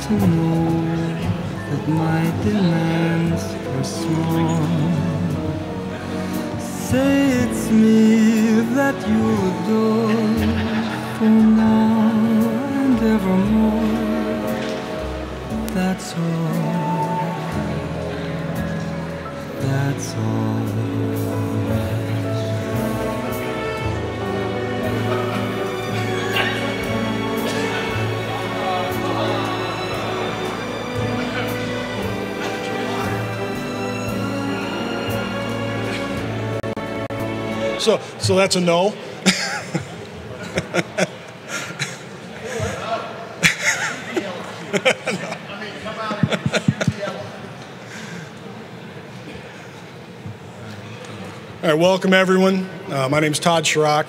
to know that my demands are small. Say it's me that you adore for now and evermore. That's all. That's all. So that's a no. All right, welcome everyone. My name is Todd Schrock,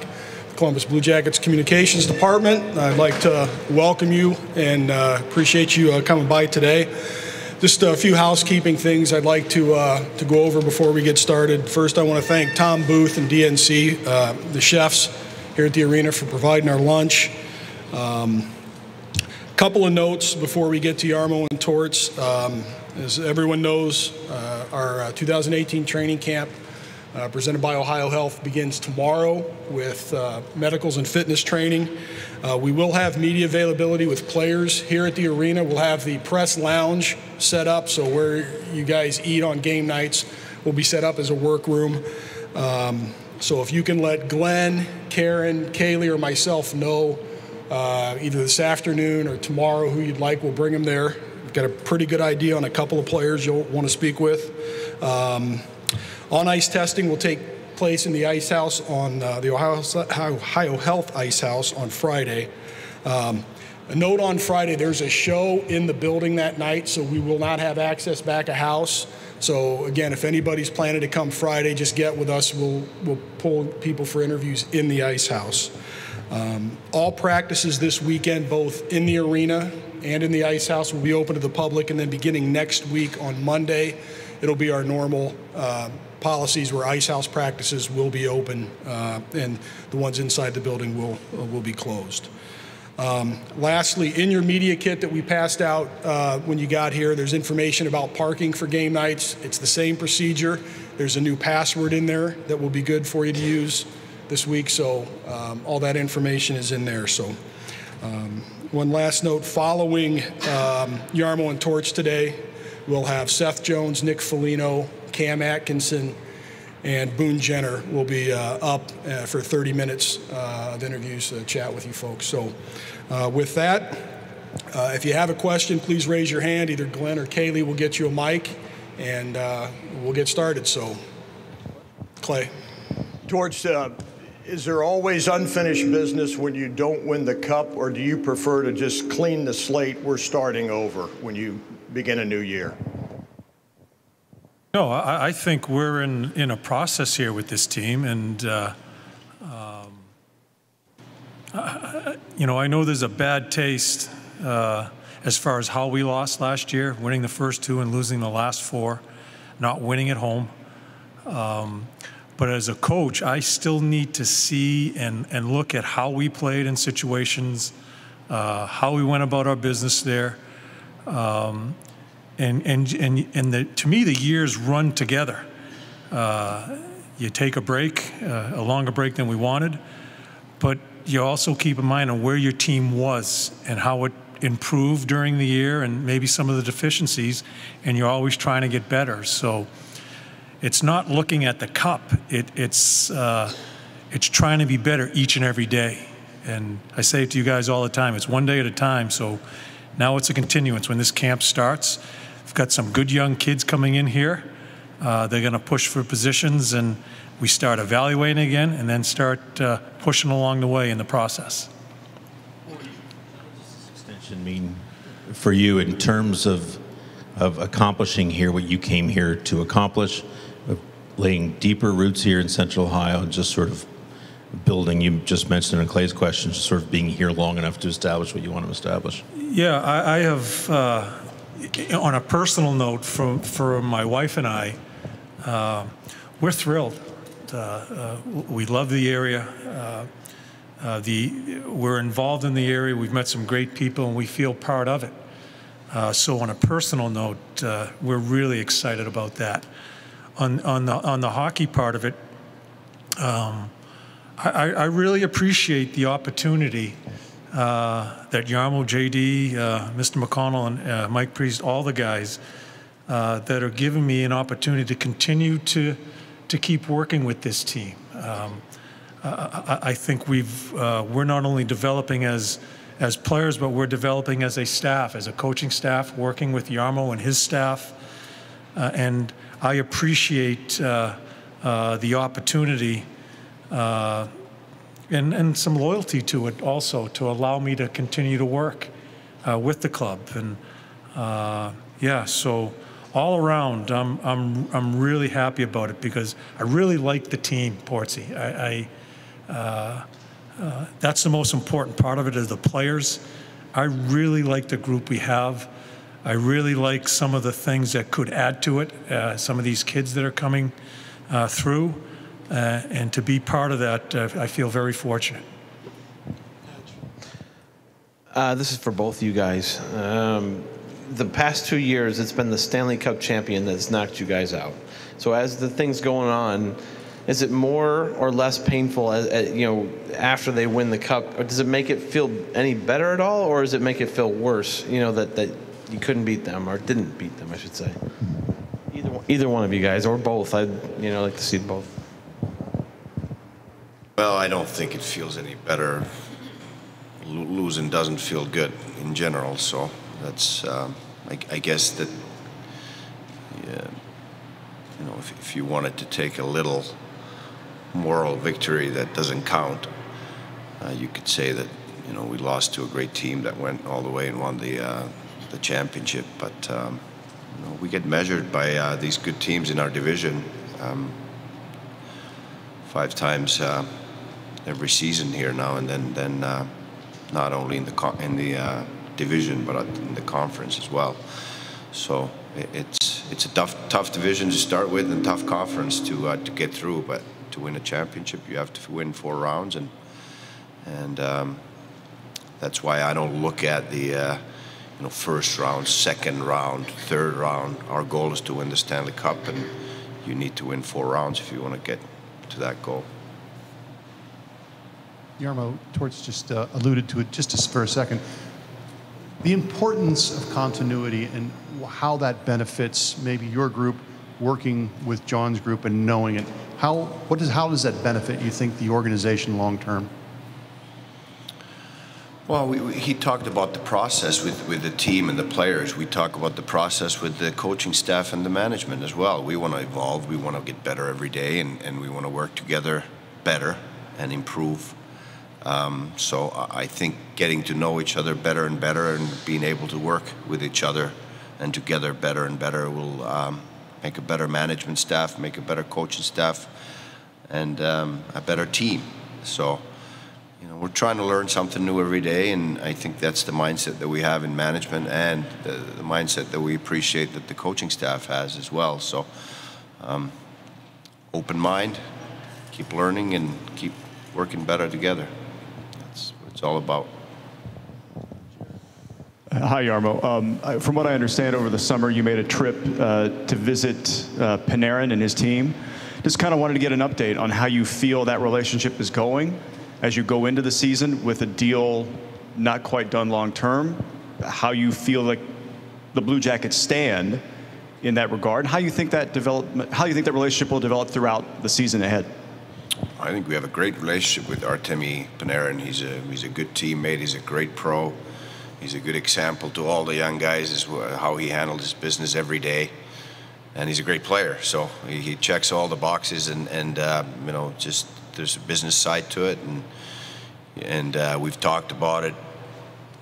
Columbus Blue Jackets Communications Department. I'd like to welcome you and appreciate you coming by today. Just a few housekeeping things I'd like to go over before we get started. First, I want to thank Tom Booth and DNC, the chefs here at the arena, for providing our lunch. Couple of notes before we get to Jarmo and Torts. As everyone knows, our 2018 training camp presented by OhioHealth begins tomorrow with medicals and fitness training. We will have media availability with players here at the arena. We'll have the press lounge set up, so where you guys eat on game nights will be set up as a workroom. So if you can let Glenn, Karen, Kaylee, or myself know either this afternoon or tomorrow who you'd like, we'll bring them there. We've got a pretty good idea on a couple of players you'll want to speak with. On-ice testing will take place in the ice house on the OhioHealth ice house on Friday. A note on Friday, there's a show in the building that night, so we will not have access back of house. So again, if anybody's planning to come Friday, just get with us. We'll pull people for interviews in the ice house. All practices this weekend, both in the arena and in the ice house, will be open to the public, and then beginning next week on Monday, it'll be our normal policies where ice house practices will be open and the ones inside the building will be closed. Lastly, in your media kit that we passed out when you got here, there's information about parking for game nights. It's the same procedure. There's a new password in there that will be good for you to use this week, so all that information is in there. So one last note, following Jarmo and Torts today, we'll have Seth Jones, Nick Foligno, Cam Atkinson, and Boone Jenner will be up for 30 minutes of interviews to chat with you folks. So with that, if you have a question, please raise your hand. Either Glenn or Kaylee will get you a mic, and we'll get started. So, Clay. Torts, is there always unfinished business when you don't win the cup, or do you prefer to just clean the slate, we're starting over when you begin a new year? No, I think we're in a process here with this team, and you know, I know there's a bad taste as far as how we lost last year, winning the first two and losing the last four, not winning at home. But as a coach, I still need to see and look at how we played in situations, how we went about our business there. To me, the years run together. You take a break, a longer break than we wanted, but you also keep in mind on where your team was and how it improved during the year and maybe some of the deficiencies, and you're always trying to get better. So it's not looking at the cup. It's trying to be better each and every day. And I say it to you guys all the time, it's one day at a time. So now it's a continuance. When this camp starts, we've got some good young kids coming in here. They're going to push for positions, and we start evaluating again and then start pushing along the way in the process. What does this extension mean for you in terms of accomplishing here what you came here to accomplish, of laying deeper roots here in Central Ohio, and just sort of building, you just mentioned in Clay's question, just sort of being here long enough to establish what you want to establish? Yeah, I have, on a personal note, for my wife and I, we're thrilled. We love the area. We're involved in the area. We've met some great people, and we feel part of it. So on a personal note, we're really excited about that. On the hockey part of it, I really appreciate the opportunity that Jarmo, JD, Mr. McConnell, and Mike Priest, all the guys that are giving me an opportunity to continue to keep working with this team. I think we're not only developing as players, but we're developing as a staff, as a coaching staff, working with Jarmo and his staff. And I appreciate the opportunity and some loyalty to it also, to allow me to continue to work with the club. And yeah, so all around, I'm really happy about it, because I really like the team, Portsy. That's the most important part of it, is the players. I really like the group we have. I really like some of the things that could add to it, some of these kids that are coming through. And to be part of that, I feel very fortunate. This is for both you guys. The past 2 years, it's been the Stanley Cup champion that's knocked you guys out. So as the thing's going on, is it more or less painful, after they win the cup? Or does it make it feel any better at all, or does it make it feel worse? That you couldn't beat them, or didn't beat them, I should say. Either one of you guys, or both. I'd like to see both. Well, I don't think it feels any better. Losing doesn't feel good in general, so that's I guess that if you wanted to take a little moral victory that doesn't count, you could say that we lost to a great team that went all the way and won the championship. But we get measured by these good teams in our division 5 times every season here now and then, not only in the division but in the conference as well. So it's a tough division to start with and tough conference to get through. But to win a championship, you have to win 4 rounds, and that's why I don't look at the first round, second round, third round. Our goal is to win the Stanley Cup, and you need to win 4 rounds if you want to get to that goal. Jarmo, Torts just alluded to it just for a second. The importance of continuity and how that benefits maybe your group working with John's group and knowing it. How does that benefit, you think, the organization long term? Well, he talked about the process with the team and the players. We talk about the process with the coaching staff and the management as well. We want to evolve. We want to get better every day, and we want to work together better and improve. So I think getting to know each other better and better and being able to work with each other and together better and better will make a better management staff, make a better coaching staff, and a better team. So, we're trying to learn something new every day, and I think that's the mindset that we have in management, and the mindset that we appreciate that the coaching staff has as well. So, open mind, keep learning, and keep working better together. That's what it's all about. Hi, Jarmo. From what I understand, over the summer you made a trip to visit Panarin and his team. Just kind of wanted to get an update on how you feel that relationship is going as you go into the season with a deal not quite done long term. How you feel like the Blue Jackets stand in that regard, how you think that relationship will develop throughout the season ahead. I think we have a great relationship with Artemi Panarin. He's a good teammate. He's a great pro. He's a good example to all the young guys as how he handled his business every day, and he's a great player. So he checks all the boxes, and just there's a business side to it, and we've talked about it.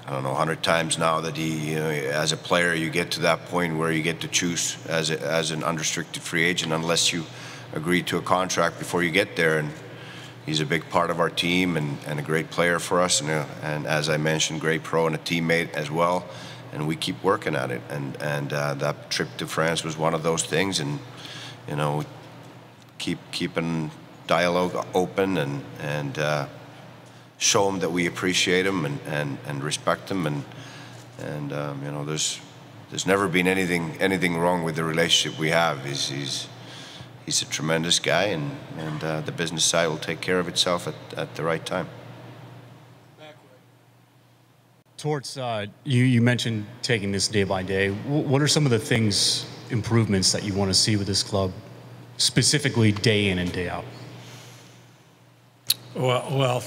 I don't know 100 times now that he, as a player, you get to that point where you get to choose as an unrestricted free agent unless you agree to a contract before you get there. And he's a big part of our team and a great player for us, and as I mentioned, great pro and a teammate as well. And we keep working at it. And that trip to France was one of those things. And we keeping dialogue open and show him that we appreciate him and respect him. And there's there's never been anything wrong with the relationship we have. He's a tremendous guy, and the business side will take care of itself at the right time. Torts, you mentioned taking this day by day. What are some of the improvements that you want to see with this club, specifically day in and day out? Well,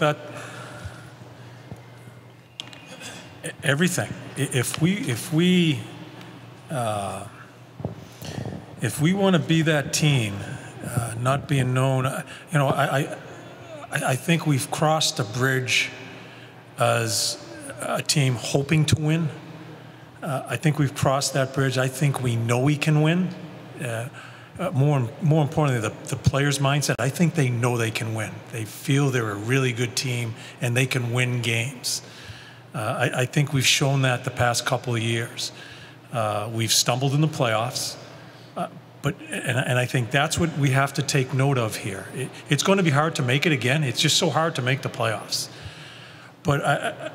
everything. If we want to be that team, not being known, I think we've crossed a bridge as a team hoping to win. I think we've crossed that bridge. I think we know we can win. More importantly, the players' mindset, I think they know they can win. They feel they're a really good team and they can win games. I think we've shown that the past couple of years. We've stumbled in the playoffs, and I think that's what we have to take note of here. It's going to be hard to make it again. It's just so hard to make the playoffs. But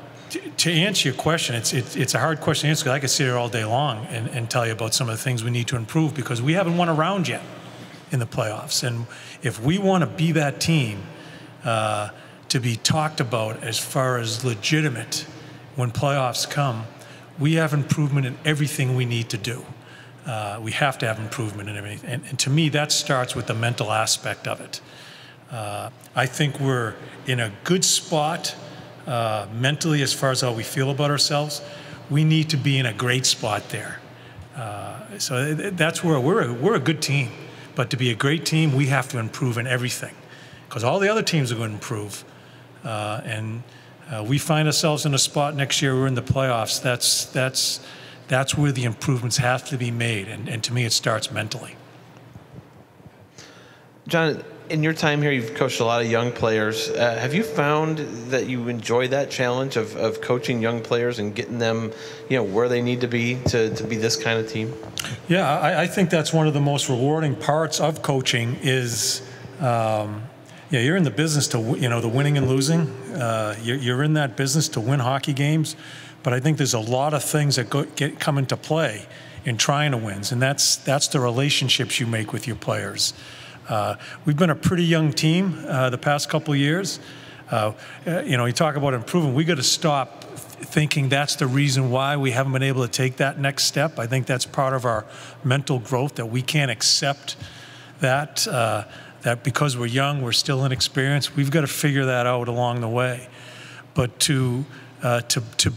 to answer your question, it's a hard question to answer, because I could sit here all day long and tell you about some of the things we need to improve, because we haven't won a round yet in the playoffs. And if we want to be that team to be talked about as far as legitimate when playoffs come, we have improvement in everything we need to do. We have to have improvement in everything. And to me, that starts with the mental aspect of it. I think we're in a good spot mentally as far as how we feel about ourselves. We need to be in a great spot there. So that's where we're a good team. But to be a great team, we have to improve in everything, because all the other teams are going to improve. We find ourselves in a spot next year, we're in the playoffs. That's where the improvements have to be made. And to me, it starts mentally. John, in your time here, you've coached a lot of young players. Have you found that you enjoy that challenge of coaching young players and getting them, where they need to be this kind of team? Yeah, I think that's one of the most rewarding parts of coaching is, you're in the business to, the winning and losing. You're in that business to win hockey games. But I think there's a lot of things that come into play in trying to win, and that's the relationships you make with your players. We've been a pretty young team the past couple of years. You talk about improving. We got to stop thinking that's the reason why we haven't been able to take that next step. I think that's part of our mental growth, that we can't accept that because we're young, we're still inexperienced. We've got to figure that out along the way. But to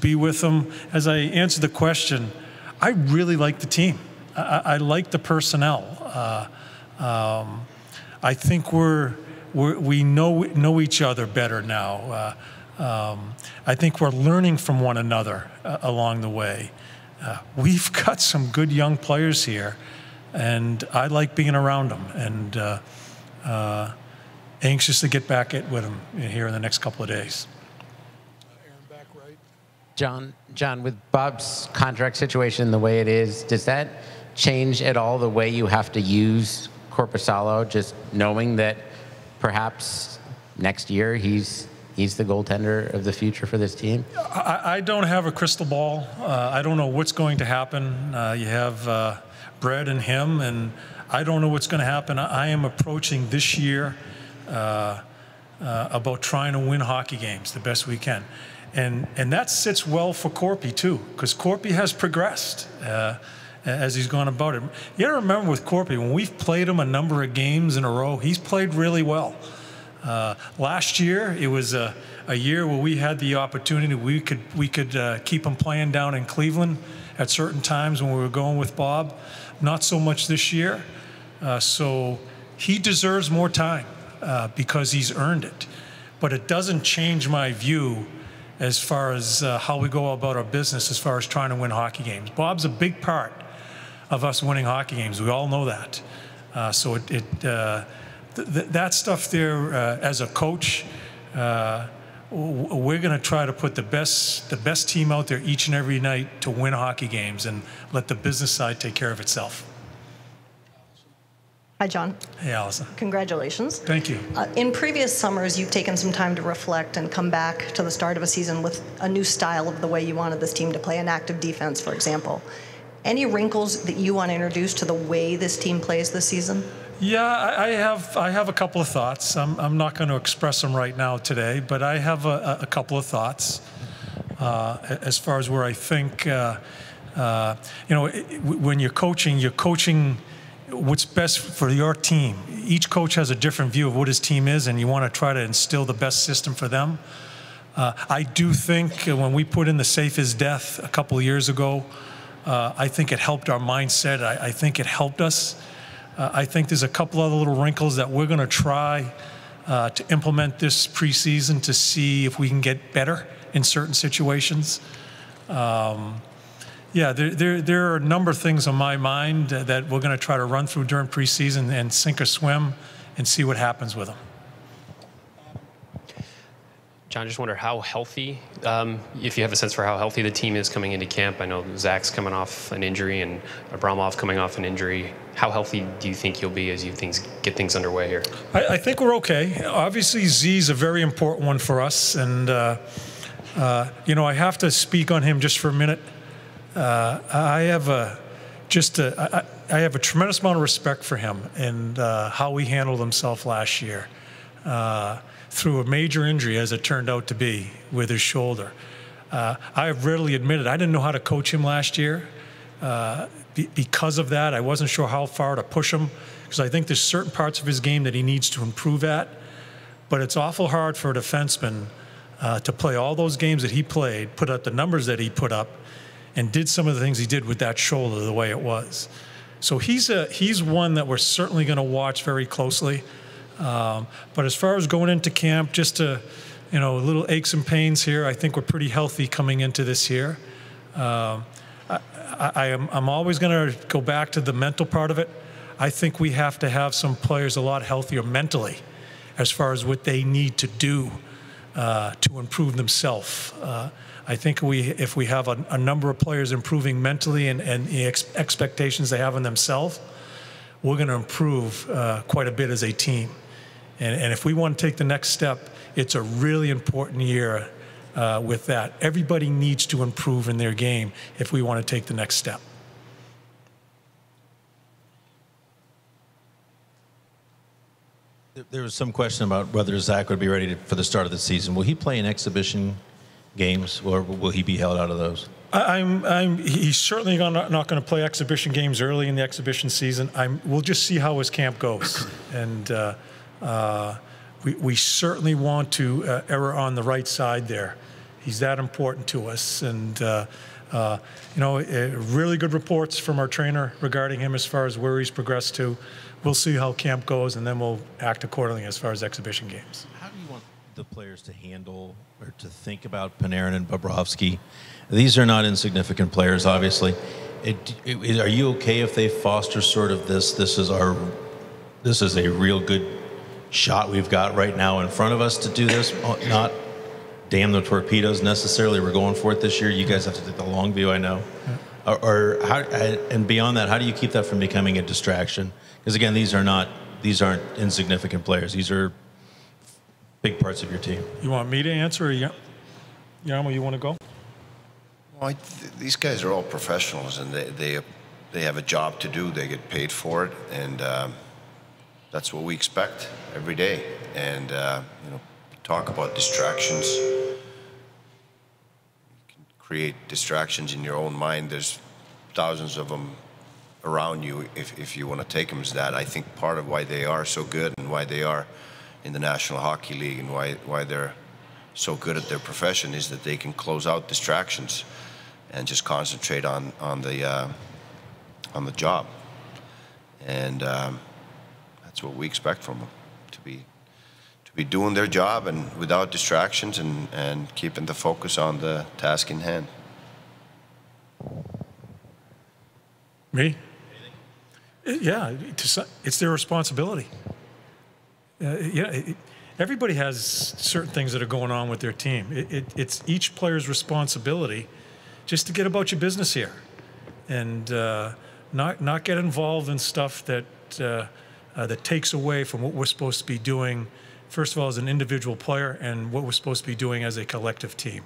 be with them, as I answer the question, I really like the team. I like the personnel. I think we know each other better now. I think we're learning from one another along the way. We've got some good young players here, and I like being around them, and anxious to get back with them here in the next couple of days. John, with Bob's contract situation the way it is, does that change at all the way you have to use Korpisalo, just knowing that perhaps next year he's the goaltender of the future for this team? I don't have a crystal ball. I don't know what's going to happen. You have Brett and him, and I don't know what's going to happen. I am approaching this year about trying to win hockey games the best we can. And that sits well for Corpy too, because Corpy has progressed as he's gone about it. You got to remember with Corpy, when we've played him a number of games in a row, he's played really well. Last year, it was a year where we had the opportunity. We could keep him playing down in Cleveland at certain times when we were going with Bob. Not so much this year. So he deserves more time because he's earned it. But it doesn't change my view as far as how we go about our business as far as trying to win hockey games. Bob's a big part of us winning hockey games. We all know that. So that stuff there, as a coach, we're going to try to put the best team out there each and every night to win hockey games and let the business side take care of itself. Hi, John. Hey, Allison. Congratulations. Thank you. In previous summers, you've taken some time to reflect and come back to the start of a season with a new style of the way you wanted this team to play, an active defense, for example. Any wrinkles that you want to introduce to the way this team plays this season? Yeah, I have a couple of thoughts. I'm not going to express them right now today, but I have a couple of thoughts as far as where I think, when you're coaching what's best for your team. Each coach has a different view of what his team is, and you want to try to instill the best system for them. I do think when we put in the safe as death a couple of years ago, I think it helped our mindset. I think it helped us. I think there's a couple other little wrinkles that we're going to try to implement this preseason to see if we can get better in certain situations. Yeah, there are a number of things on my mind that we're going to try to run through during preseason and sink or swim and see what happens with them. John, just wonder how healthy, if you have a sense for how healthy the team is coming into camp. I know Zach's coming off an injury and Abramov coming off an injury. How healthy do you think you'll be as you get things underway here? I think we're okay. Obviously, Z's a very important one for us, and I have to speak on him just for a minute. I have a tremendous amount of respect for him and how he handled himself last year. Through a major injury, as it turned out to be, with his shoulder. I have readily admitted I didn't know how to coach him last year. Because of that, I wasn't sure how far to push him, because I think there's certain parts of his game that he needs to improve at. But it's awful hard for a defenseman to play all those games that he played, put up the numbers that he put up, and did some of the things he did with that shoulder the way it was. So he's one that we're certainly going to watch very closely. But as far as going into camp, just to, little aches and pains here, I think we're pretty healthy coming into this year. I'm always going to go back to the mental part of it. I think we have to have some players a lot healthier mentally as far as what they need to do to improve themselves. I think if we have a number of players improving mentally and the expectations they have in themselves, we're going to improve quite a bit as a team. And if we want to take the next step, it's a really important year with that. Everybody needs to improve in their game if we want to take the next step. There was some question about whether Zach would be ready for the start of the season. Will he play in exhibition games, or will he be held out of those? He's certainly not going to play exhibition games early in the exhibition season. We'll just see how his camp goes. And we certainly want to err on the right side there. He's that important to us. And, really good reports from our trainer regarding him as far as where he's progressed to. We'll see how camp goes, and then we'll act accordingly as far as exhibition games. How do you want the players to handle or to think about Panarin and Bobrovsky? These are not insignificant players, obviously. Are you okay if they foster sort of this is a real good shot we've got right now in front of us to do this, not damn the torpedoes necessarily, we're going for it this year. You guys have to take the long view, I know. Yeah. And beyond that, how do you keep that from becoming a distraction? Because again, these aren't insignificant players. These are big parts of your team. You want me to answer, or Jarmo, you want to go? Well, these guys are all professionals, and they have a job to do. They get paid for it, and that's what we expect every day. And talk about distractions. You can create distractions in your own mind. There's thousands of them around you if you want to take them as that. I think part of why they are so good and why they are in the National Hockey League and why they're so good at their profession is that they can close out distractions and just concentrate on the job. And that's what we expect from them, to be doing their job and without distractions and keeping the focus on the task in hand. Me? Yeah, it's their responsibility. Everybody has certain things that are going on with their team. It's each player's responsibility just to get about your business here and not get involved in stuff that takes away from what we're supposed to be doing, first of all, as an individual player, and what we're supposed to be doing as a collective team.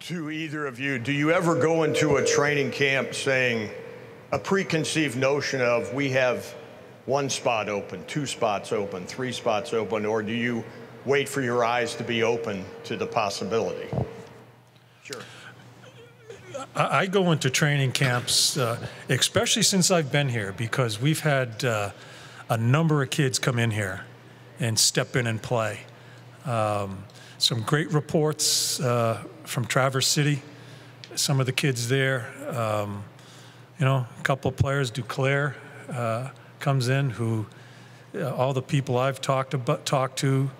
To either of you, do you ever go into a training camp saying a preconceived notion of we have 1 spot open, 2 spots open, 3 spots open, or do you wait for your eyes to be open to the possibility? Sure. I go into training camps, especially since I've been here, because we've had a number of kids come in here and step in and play. Some great reports from Traverse City, some of the kids there. You know, a couple of players, Duclair comes in, who all the people I've talked to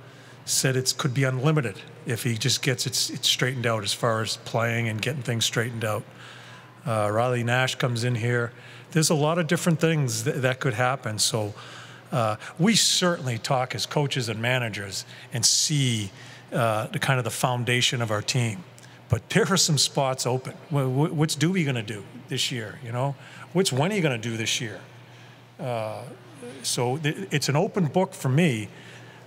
said it could be unlimited if he just gets it straightened out as far as playing and getting things straightened out. Riley Nash comes in here. There's a lot of different things that could happen. So we certainly talk as coaches and managers and see the kind of the foundation of our team. But there are some spots open. What's Doobie going to do this year? You know, what's Wenny going to do this year? So it's an open book for me.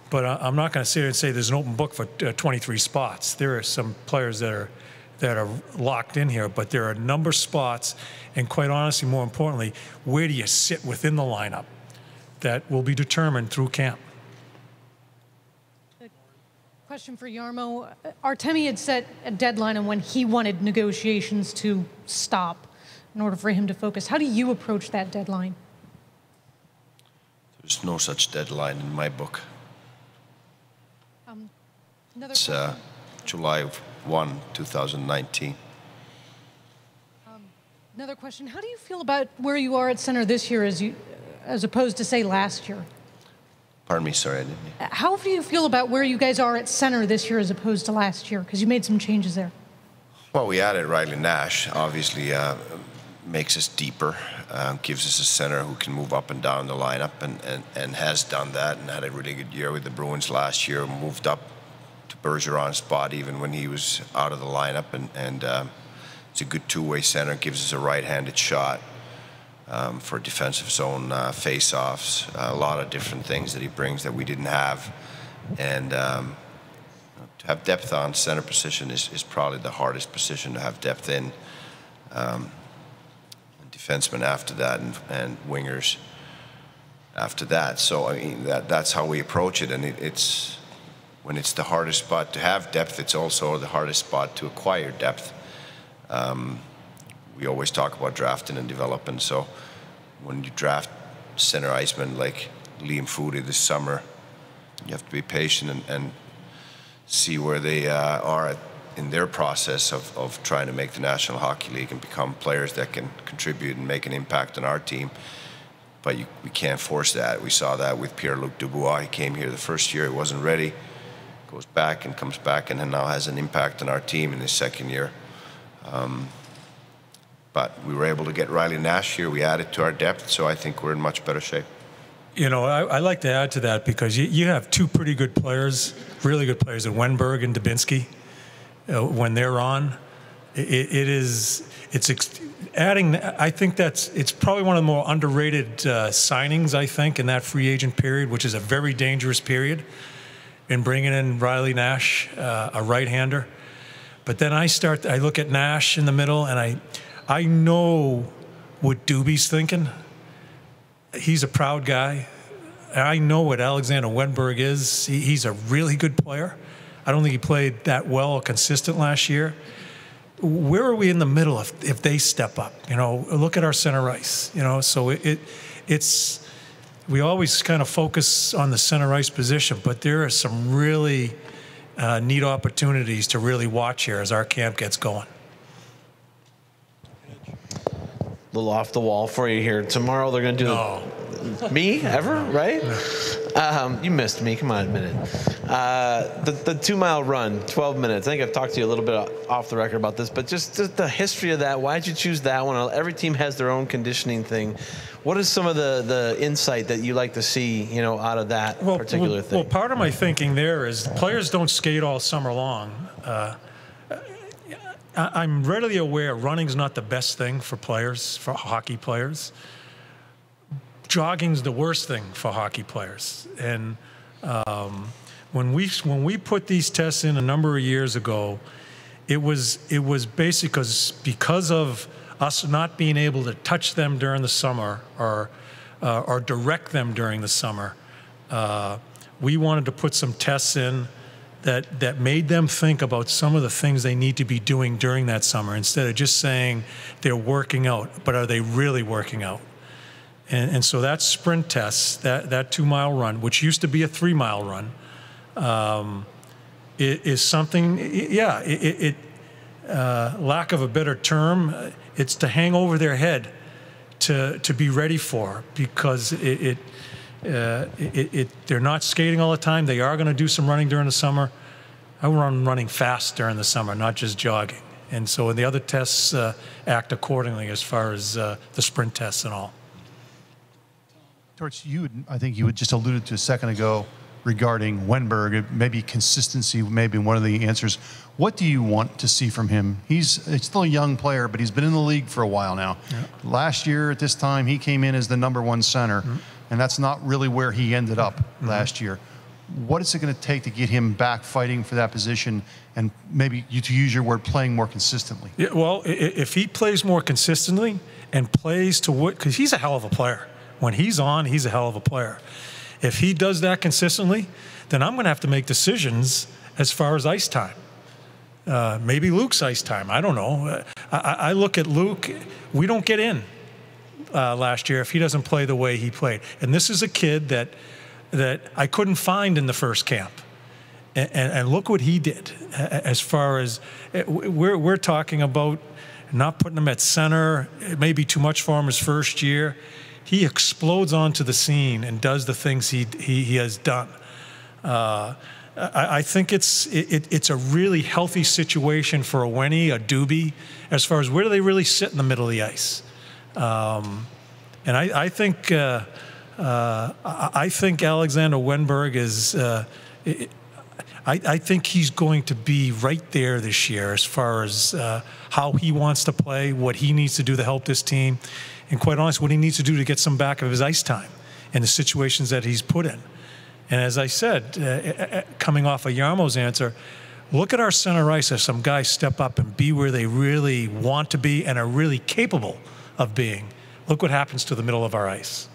But I'm not going to sit here and say there's an open book for 23 spots. There are some players that are locked in here, but there are a number of spots, and quite honestly, more importantly, where do you sit within the lineup that will be determined through camp. Question for Jarmo. Artemi had set a deadline on when he wanted negotiations to stop in order for him to focus. How do you approach that deadline? There's no such deadline in my book. It's July 1, 2019. Another question. How do you feel about where you are at center this year as opposed to, say, last year? Pardon me, sorry, I didn't hear. How do you feel about where you guys are at center this year as opposed to last year? Because you made some changes there. Well, we added Riley Nash, obviously makes us deeper, gives us a center who can move up and down the lineup, and has done that and had a really good year with the Bruins last year, moved up to Bergeron's spot even when he was out of the lineup, and it's a good two-way center, gives us a right-handed shot for defensive zone face-offs, a lot of different things that he brings that we didn't have, and to have depth on center position is probably the hardest position to have depth in. Defensemen after that, and wingers after that. So I mean that's how we approach it, and it's when it's the hardest spot to have depth, it's also the hardest spot to acquire depth. We always talk about drafting and developing. So when you draft center icemen like Liam Foudy this summer, you have to be patient and see where they are in their process of trying to make the National Hockey League and become players that can contribute and make an impact on our team. But we can't force that. We saw that with Pierre-Luc Dubois. He came here the first year, he wasn't ready, goes back and comes back, and then now has an impact on our team in his second year. But we were able to get Riley Nash here. We added to our depth, so I think we're in much better shape. You know, I like to add to that because you have two pretty good players, really good players, in Wenberg and Dubinsky. When they're on, it's adding. I think it's probably one of the more underrated signings, I think, in that free agent period, which is a very dangerous period, in bringing in Riley Nash, a right-hander. But then I look at Nash in the middle, and I know what Doobie's thinking. He's a proud guy. I know what Alexander Wenberg is. He's a really good player. I don't think he played that well or consistent last year. Where are we in the middle if they step up? You know, look at our center ice. You know, so it's we always kind of focus on the center ice position, but there are some really neat opportunities to really watch here as our camp gets going. A little off the wall for you here. Tomorrow they're going to do me ever, right? You missed me. Come on, a minute. The 2-mile run, 12 minutes. I think I've talked to you a little bit off the record about this, but just the history of that. Why did you choose that one? Every team has their own conditioning thing. What is some of the insight that you like to see, you know, out of that particular thing? Well, part of my thinking there is players don't skate all summer long. I'm readily aware running's not the best thing for players, for hockey players. Jogging's the worst thing for hockey players. And when we put these tests in a number of years ago, it was basically because of us not being able to touch them during the summer or direct them during the summer. We wanted to put some tests in that made them think about some of the things they need to be doing during that summer, instead of just saying they're working out, but are they really working out? And so that sprint test, that 2-mile run, which used to be a 3-mile run, is something, lack of a better term, it's to hang over their head to be ready for, because they're not skating all the time. They are going to do some running during the summer. I run running fast during the summer, not just jogging. And so the other tests act accordingly as far as the sprint tests and all. Torts, I think you had just alluded to a second ago regarding Wenberg, maybe consistency, maybe one of the answers. What do you want to see from him? He's still a young player, but he's been in the league for a while now. Yeah. Last year at this time, he came in as the #1 center, and that's not really where he ended up last year. What is it going to take to get him back fighting for that position and maybe, to use your word, playing more consistently? Yeah, well, if he plays more consistently and plays to what, because he's a hell of a player. When he's on, he's a hell of a player. If he does that consistently, then I'm going to have to make decisions as far as ice time. Maybe Luke's ice time. I don't know. I look at Luke. We don't get in last year if he doesn't play the way he played. And this is a kid that I couldn't find in the first camp. And look what he did. As far as we're talking about not putting him at center, it may be too much for him his first year. He explodes onto the scene and does the things he has done. I think it's a really healthy situation for a Wenny, a Doobie, as far as where do they really sit in the middle of the ice. And I think Alexander Wenberg is. I think he's going to be right there this year as far as how he wants to play, what he needs to do to help this team, and quite honestly, what he needs to do to get some back of his ice time in the situations that he's put in. And as I said, coming off of Jarmo's answer, look at our center ice as some guys step up and be where they really want to be and are really capable of being. Look what happens to the middle of our ice.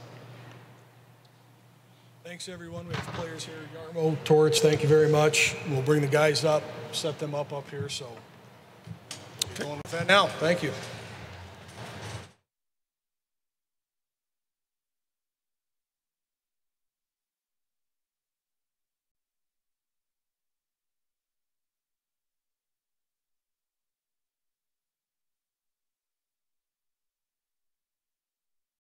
Thanks, everyone. We have players here. Jarmo, Torts, thank you very much. We'll bring the guys up, set them up here. So, going with that now. Thank you.